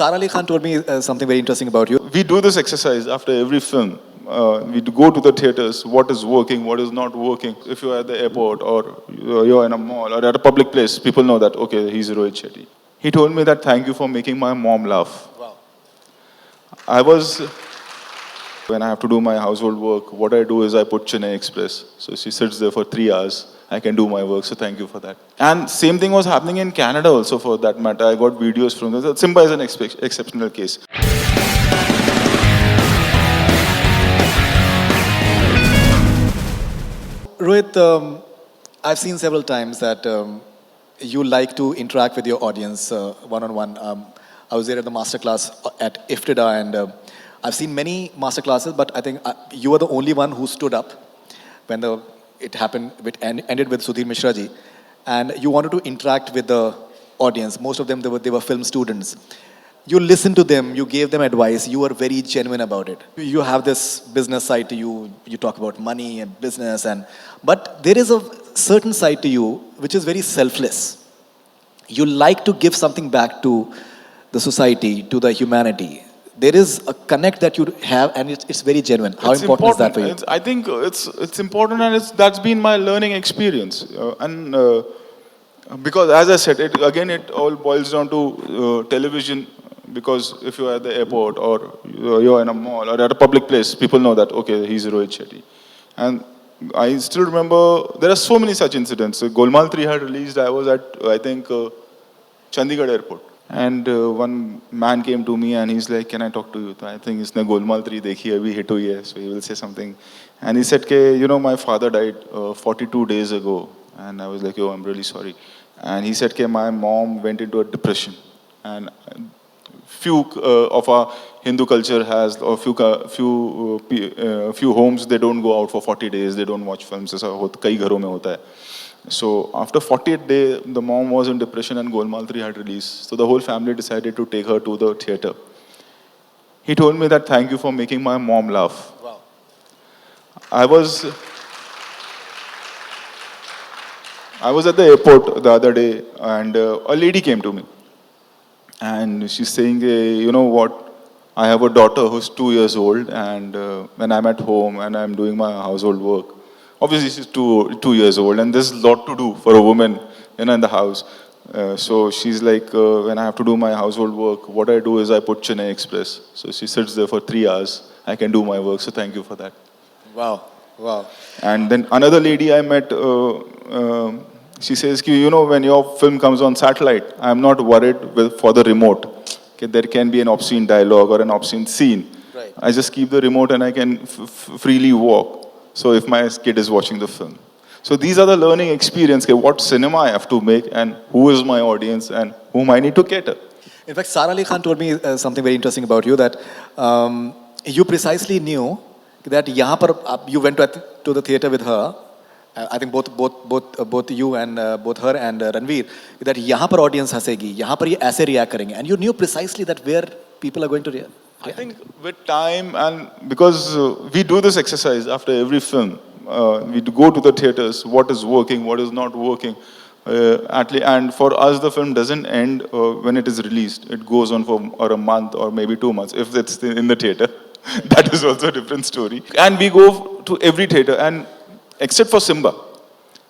Sara Ali Khan told me something very interesting about you. We do this exercise after every film. We go to the theaters, what is working, what is not working. If you're at the airport or you're in a mall or at a public place, people know that, okay, he's Rohit Shetty. He told me that thank you for making my mom laugh. Wow. When I have to do my household work, what I do is I put Chennai Express. So she sits there for 3 hours. I can do my work, so thank you for that. And same thing was happening in Canada also for that matter. I got videos from this. Simba is an exceptional case. Rohit, I've seen several times that you like to interact with your audience one-on-one. I was there at the masterclass at IFTIDA, and I've seen many masterclasses, but I think you were the only one who stood up when it happened, ended with Sudhir Mishra ji, and you wanted to interact with the audience. Most of them, they were film students. You listened to them, you gave them advice, you were very genuine about it. You have this business side to you, you talk about money and business, but there is a certain side to you which is very selfless. You like to give something back to the society, to the humanity. There is a connect that you have, and it's very genuine. How important is that for you? I think it's important, and that's been my learning experience. Because as I said, it all boils down to television. Because if you're at the airport or you're in a mall or at a public place, people know that, okay, he's Rohit Shetty. And I still remember, there are so many such incidents. So Golmaal 3 had released, I was at, I think, Chandigarh airport. And one man came to me and he's like, can I talk to you? I think isne Golmaal 3 dekhi hai, abhi hit hui hai, so he will say something. And he said, my father died 42 days ago. And I was like, I'm really sorry. And he said, my mom went into a depression. And few of our Hindu culture has, or few homes, they don't go out for 40 days, they don't watch films. Kai gharon mein hota hai. So after 40th day, the mom was in depression and Golmaal 3 had released. So the whole family decided to take her to the theater. He told me that thank you for making my mom laugh. Wow. I was at the airport the other day and a lady came to me. And she's saying, you know what, I have a daughter who's 2 years old, and when I'm at home and I'm doing my household work, obviously she's two years old, and there's a lot to do for a woman in the house. So she's like, when I have to do my household work, what I do is I put Chennai Express. So she sits there for 3 hours. I can do my work, so thank you for that. Wow, wow. And then another lady I met, she says, when your film comes on satellite, I'm not worried for the remote. Okay, there can be an obscene dialogue or an obscene scene. Right. I just keep the remote and I can freely walk. So if my kid is watching the film. So these are the learning experience, what cinema I have to make and who is my audience and whom I need to cater. In fact, Sara Ali Khan told me something very interesting about you, that you precisely knew that you went to the theater with her. I think both you and both her and Ranveer, that यहाँ पर audience हंसेगी, यहाँ पर ये ऐसे react करेंगे, and you knew precisely that where people are going to react. I think with time, and because we do this exercise after every film, we go to the theaters, what is working, what is not working, and for us the film doesn't end when it is released. It goes on for a month or maybe 2 months if it's in the theater. That is also a different story. And we go to every theater, and except for Simba.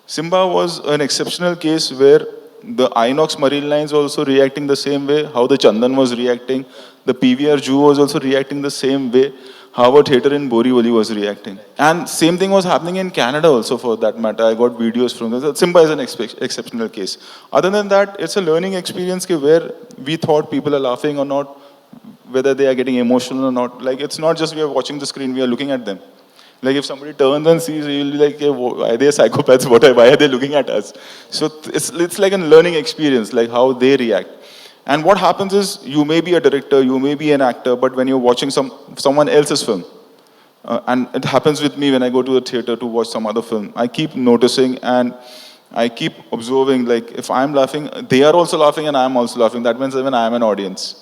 Simba was an exceptional case where the Inox Marine Lines also reacting the same way, how the Chandan was reacting, the PVR Jew was also reacting the same way, how a theater in Borivali was reacting. And same thing was happening in Canada also for that matter. I got videos from this. Simba is an exceptional case. Other than that, it's a learning experience where we thought people are laughing or not, whether they are getting emotional or not. Like, it's not just we are watching the screen, we are looking at them. Like if somebody turns and sees, you'll be like, hey, are they psychopaths? Why are they looking at us? So it's like a learning experience, like how they react. And what happens is, you may be a director, you may be an actor, but when you're watching someone else's film, and it happens with me when I go to the theater to watch some other film, I keep noticing and I keep observing, like if I'm laughing, they are also laughing and I'm also laughing. That means even I'm an audience.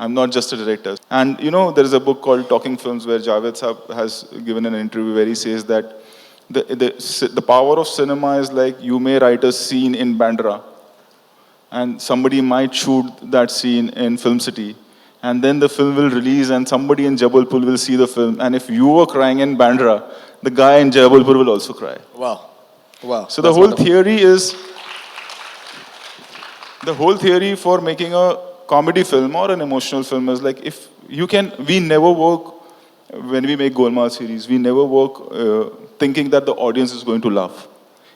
I'm not just a director. And there is a book called Talking Films where Javed Saab has given an interview where he says that the power of cinema is like, you may write a scene in Bandra, and somebody might shoot that scene in Film City, and then the film will release and somebody in Jabalpur will see the film, and if you were crying in Bandra, the guy in Jabalpur will also cry. Wow. Wow. So the That's whole wonderful. theory is, the whole theory for making a comedy film or an emotional film is like, if you can, we never work, when we make Golmaal series, we never work thinking that the audience is going to laugh.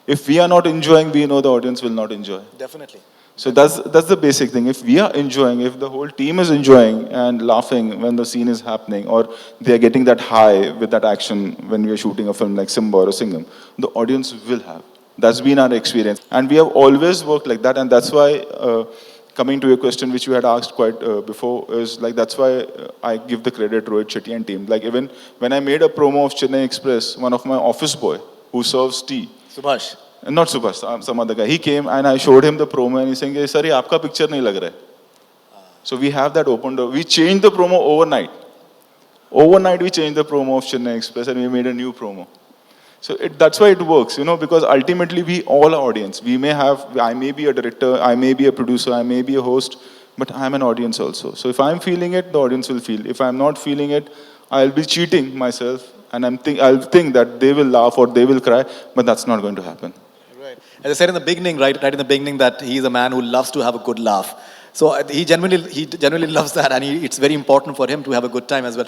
If we are not enjoying, we know the audience will not enjoy. Definitely. So that's the basic thing. If we are enjoying, if the whole team is enjoying and laughing when the scene is happening, or they are getting that high with that action when we are shooting a film like Simba or Singham, the audience will have. That's been our experience. And we have always worked like that, and that's why, coming to your question, which you had asked quite before, is like, that's why I give the credit Rohit Shetty and team. Like, even when I made a promo of Chennai Express, one of my office boy who serves tea, Subhash. not Subhash, some other guy. He came and I showed him the promo and he's saying, "Hey, sir, ये आपका picture नहीं लग रहा है." So we have that open door. We changed the promo overnight. Overnight we changed the promo of Chennai Express and we made a new promo. So that's why it works, you know, because ultimately we all are audience. I may be a director, I may be a producer, I may be a host, but I'm an audience also. So if I'm feeling it, the audience will feel. If I'm not feeling it, I'll be cheating myself and I'll think that they will laugh or they will cry, but that's not going to happen. Right. As I said in the beginning, right in the beginning, that he's a man who loves to have a good laugh. So he genuinely loves that, and it's very important for him to have a good time as well.